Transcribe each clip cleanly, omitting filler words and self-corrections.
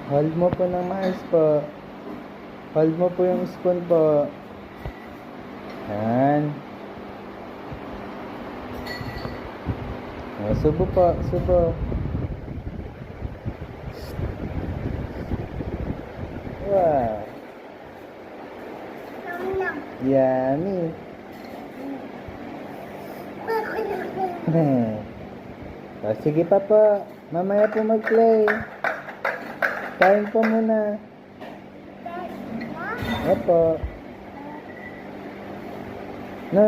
Hold mo po ng maayos po. Hold mo po yung spoon po. Yan. Subo po, subo. Wow. Yummy. Sige pa po. Mamaya po mag-play. Kain po muna. Opo. No.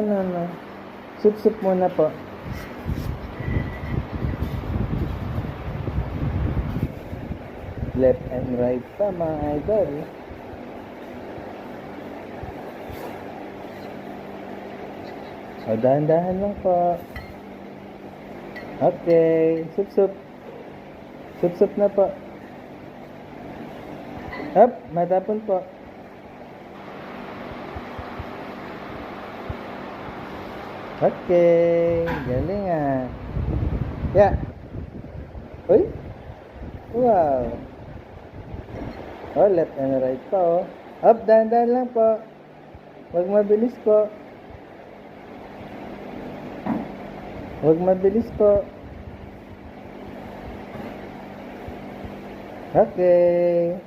Sup-sup muna po. Left and right pa mga idol. O, dahan-dahan lang po. Okay. Sup-sup. Sup-sup na po. Up, matapon po. Okay. Galing ah. Yeah. Uy. Wow. Oh, left and right pa oh. Up, dahan-dahan lang po. Huwag mabilis po. Huwag mabilis po. Okay.